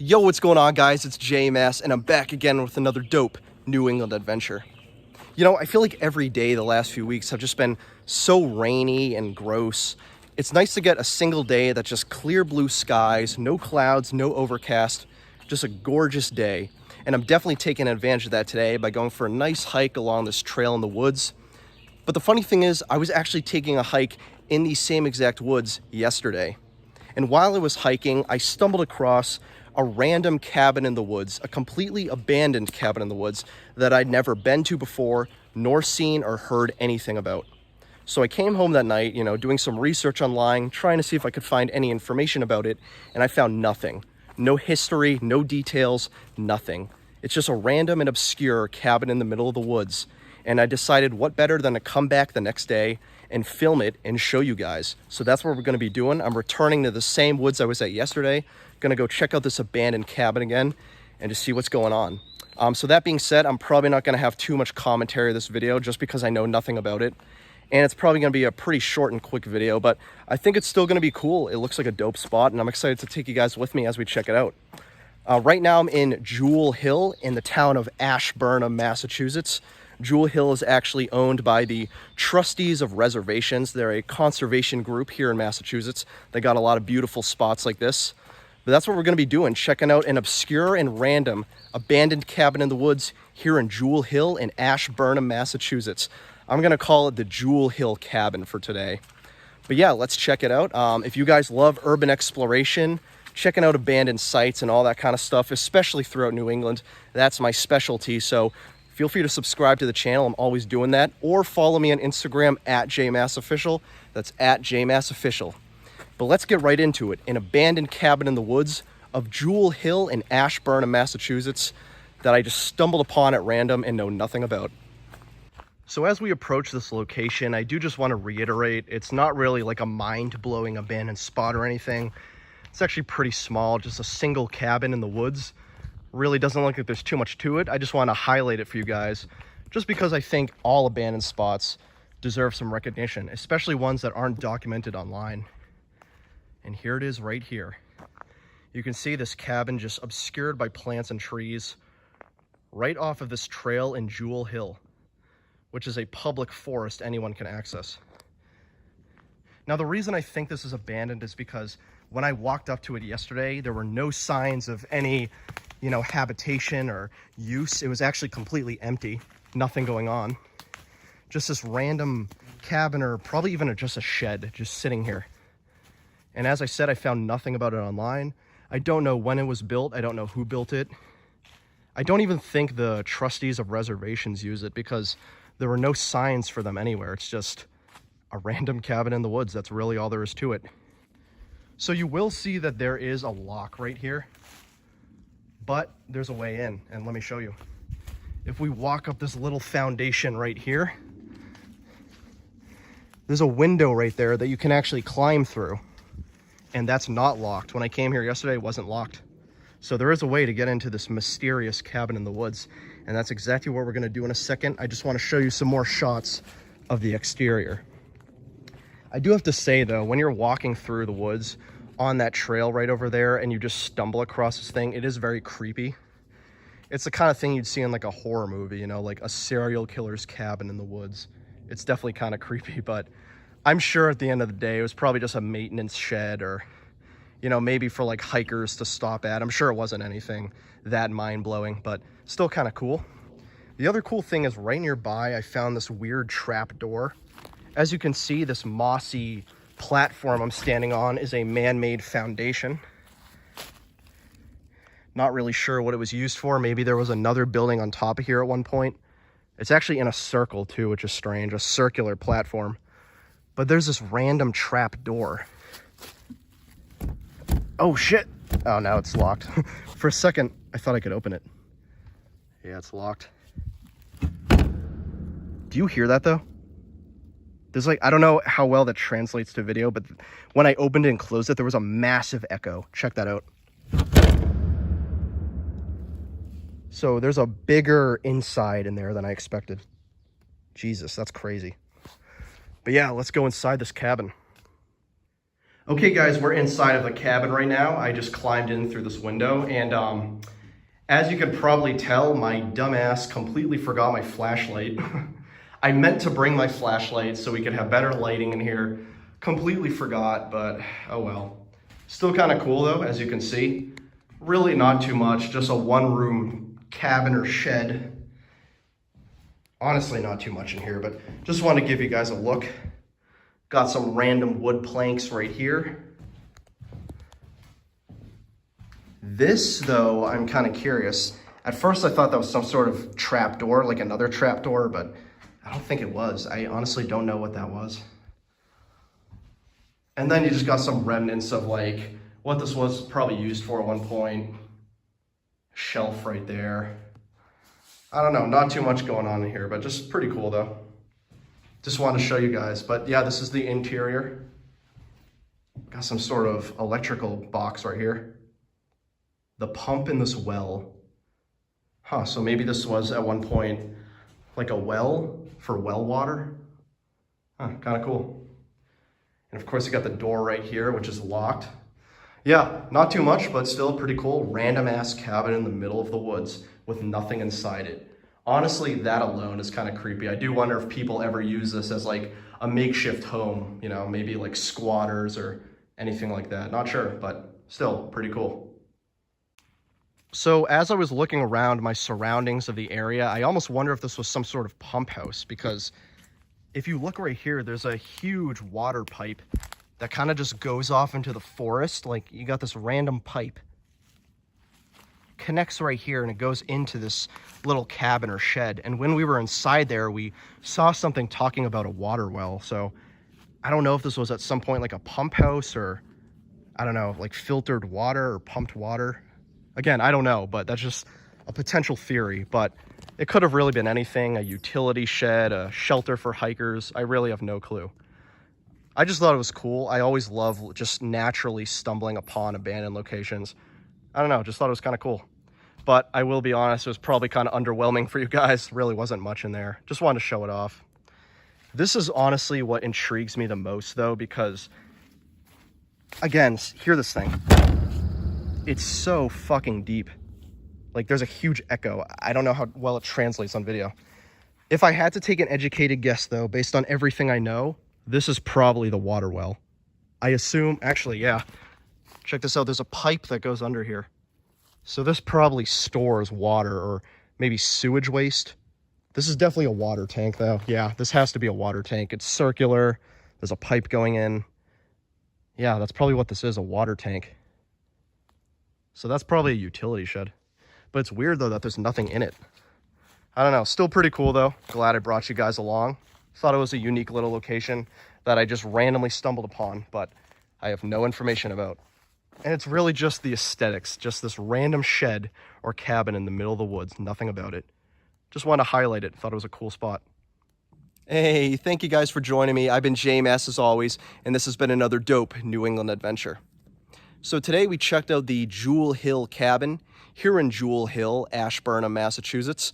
Yo, what's going on, guys? It's JMass, and I'm back again with another dope New England adventure. You know, I feel like every day the last few weeks have just been so rainy and gross. It's nice to get a single day that's just clear blue skies, no clouds, no overcast, just a gorgeous day. And I'm definitely taking advantage of that today by going for a nice hike along this trail in the woods. But the funny thing is, I was actually taking a hike in these same exact woods yesterday. And while I was hiking, I stumbled across a random cabin in the woods, a completely abandoned cabin in the woods that I'd never been to before, nor seen or heard anything about. So I came home that night, doing some research online, trying to see if I could find any information about it, and I found nothing. No history, no details, nothing. It's just a random and obscure cabin in the middle of the woods. And I decided what better than to come back the next day and film it and show you guys. So that's what we're gonna be doing. I'm returning to the same woods I was at yesterday. Gonna go check out this abandoned cabin again and just see what's going on. So that being said, I'm probably not gonna have too much commentary of this video just because I know nothing about it. And it's probably gonna be a pretty short and quick video, but I think it's still gonna be cool. It looks like a dope spot and I'm excited to take you guys with me as we check it out. Right now I'm in Jewell Hill in the town of Ashburnham, Massachusetts. Jewell Hill is actually owned by the Trustees of Reservations. They're a conservation group here in Massachusetts. They got a lot of beautiful spots like this. But that's what we're gonna be doing, checking out an obscure and random abandoned cabin in the woods here in Jewell Hill in Ashburnham, Massachusetts. I'm gonna call it the Jewell Hill Cabin for today. But yeah, let's check it out. If you guys love urban exploration, checking out abandoned sites and all that kind of stuff, especially throughout New England, that's my specialty. So feel free to subscribe to the channel. I'm always doing that. Or follow me on Instagram at JMassOfficial. That's at JMassOfficial. But let's get right into it. An abandoned cabin in the woods of Jewell Hill in Ashburnham, Massachusetts that I just stumbled upon at random and know nothing about. So as we approach this location, I do just want to reiterate, it's not really like a mind-blowing abandoned spot or anything. It's actually pretty small, just a single cabin in the woods. Really doesn't look like there's too much to it. I just want to highlight it for you guys, just because I think all abandoned spots deserve some recognition, especially ones that aren't documented online. And here it is right here. You can see this cabin just obscured by plants and trees right off of this trail in Jewell Hill, which is a public forest anyone can access. Now, the reason I think this is abandoned is because when I walked up to it yesterday, there were no signs of any, habitation or use. It was actually completely empty, nothing going on. Just this random cabin, or probably even just a shed, just sitting here. And as I said, I found nothing about it online. I don't know when it was built. I don't know who built it. I don't even think the Trustees of Reservations use it because there were no signs for them anywhere. It's just a random cabin in the woods. That's really all there is to it. So you will see that there is a lock right here, but there's a way in, and let me show you. If we walk up this little foundation right here, there's a window right there that you can actually climb through, and that's not locked. When I came here yesterday, it wasn't locked. So there is a way to get into this mysterious cabin in the woods, and that's exactly what we're gonna do in a second. I just wanna show you some more shots of the exterior. I do have to say though, when you're walking through the woods on that trail right over there and you just stumble across this thing, it is very creepy. It's the kind of thing you'd see in like a horror movie, like a serial killer's cabin in the woods. It's definitely kind of creepy, but I'm sure at the end of the day, it was probably just a maintenance shed or, maybe for like hikers to stop at. I'm sure it wasn't anything that mind-blowing, but still kind of cool. The other cool thing is right nearby, I found this weird trap door. As you can see, this mossy platform I'm standing on is a man-made foundation. Not really sure what it was used for. Maybe there was another building on top of here at one point. It's actually in a circle too, which is strange, a circular platform. But there's this random trap door. Oh shit! Oh, now it's locked. For a second, I thought I could open it. Yeah, it's locked. Do you hear that though? There's I don't know how well that translates to video, but when I opened it and closed it, there was a massive echo. Check that out. So there's a bigger inside in there than I expected. Jesus, that's crazy. But yeah, let's go inside this cabin. Okay guys, we're inside of the cabin right now. I just climbed in through this window and as you can probably tell, my dumbass completely forgot my flashlight. I meant to bring my flashlight so we could have better lighting in here. Completely forgot, but oh well. Still kind of cool though, as you can see. Really not too much, just a one-room cabin or shed. Honestly, not too much in here, but just want to give you guys a look. Got some random wood planks right here. This, though, I'm kind of curious. At first, I thought that was some sort of trap door, like another trap door, but I don't think it was. I honestly don't know what that was. And then you just got some remnants of like what this was probably used for at one point. Shelf right there. I don't know, not too much going on in here, but just pretty cool though. Just wanted to show you guys, but yeah, this is the interior. Got some sort of electrical box right here. The pump in this well. Huh, so maybe this was at one point like a well for well water. Huh, kind of cool. And of course you got the door right here, which is locked. Yeah, not too much, but still pretty cool. Random ass cabin in the middle of the woods with nothing inside it. Honestly, that alone is kind of creepy. I do wonder if people ever use this as like a makeshift home, you know, maybe like squatters or anything like that. Not sure, but still pretty cool. So as I was looking around my surroundings of the area, I almost wonder if this was some sort of pump house, because if you look right here, there's a huge water pipe that kind of just goes off into the forest. Like you got this random pipe. Connects right here and it goes into this little cabin or shed. And when we were inside there, we saw something talking about a water well. So I don't know if this was at some point like a pump house or I don't know, like filtered water or pumped water. Again, I don't know, but that's just a potential theory. But it could have really been anything, a utility shed, a shelter for hikers. I really have no clue. I just thought it was cool. I always love just naturally stumbling upon abandoned locations. I don't know, just thought it was kind of cool. But I will be honest, it was probably kind of underwhelming for you guys. Really wasn't much in there. Just wanted to show it off. This is honestly what intrigues me the most though, because again, hear this thing. It's so fucking deep. Like there's a huge echo. I don't know how well it translates on video. If I had to take an educated guess though, based on everything I know, this is probably the water well. I assume, actually, yeah. Check this out, there's a pipe that goes under here. So this probably stores water or maybe sewage waste. This is definitely a water tank though. Yeah, this has to be a water tank. It's circular, there's a pipe going in. Yeah, that's probably what this is, a water tank. So that's probably a utility shed. But it's weird though that there's nothing in it. I don't know, still pretty cool though. Glad I brought you guys along. Thought it was a unique little location that I just randomly stumbled upon, but I have no information about. And it's really just the aesthetics, just this random shed or cabin in the middle of the woods, nothing about it. Just wanted to highlight it, thought it was a cool spot. Hey, thank you guys for joining me. I've been JMass as always, and this has been another dope New England adventure. So today we checked out the Jewell Hill cabin here in Jewell Hill, Ashburnham, Massachusetts.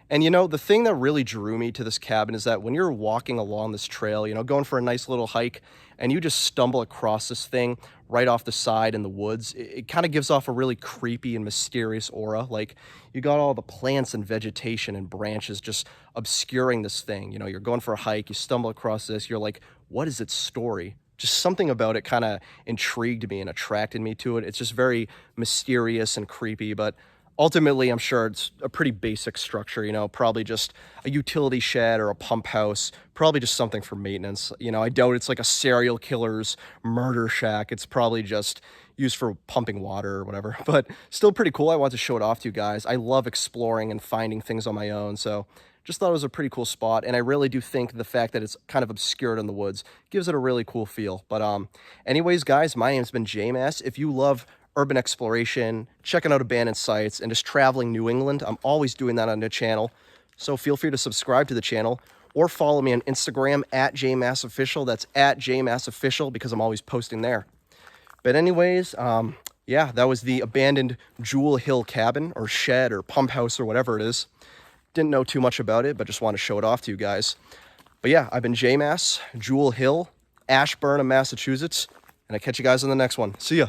And you know, the thing that really drew me to this cabin is that when you're walking along this trail, you know, going for a nice little hike, and you just stumble across this thing right off the side in the woods, it kind of gives off a really creepy and mysterious aura. Like you got all the plants and vegetation and branches just obscuring this thing. You know, you're going for a hike, you stumble across this, you're like, what is its story? Just something about it kind of intrigued me and attracted me to it. It's just very mysterious and creepy, but ultimately, I'm sure it's a pretty basic structure, you know, probably just a utility shed or a pump house, probably just something for maintenance. You know, I doubt it's like a serial killer's murder shack. It's probably just used for pumping water or whatever, but still pretty cool. I want to show it off to you guys. I love exploring and finding things on my own, so just thought it was a pretty cool spot, and I really do think the fact that it's kind of obscured in the woods gives it a really cool feel. But anyways, guys, my name's been JMass. If you love urban exploration, checking out abandoned sites, and just traveling New England, I'm always doing that on the channel. So feel free to subscribe to the channel or follow me on Instagram at JMassOfficial. That's at JMassOfficial because I'm always posting there. But anyways, yeah, that was the abandoned Jewell Hill cabin or shed or pump house or whatever it is. Didn't know too much about it, but just want to show it off to you guys. But yeah, I've been JMass, Jewell Hill, Ashburnham, Massachusetts, and and I'll catch you guys on the next one. See ya.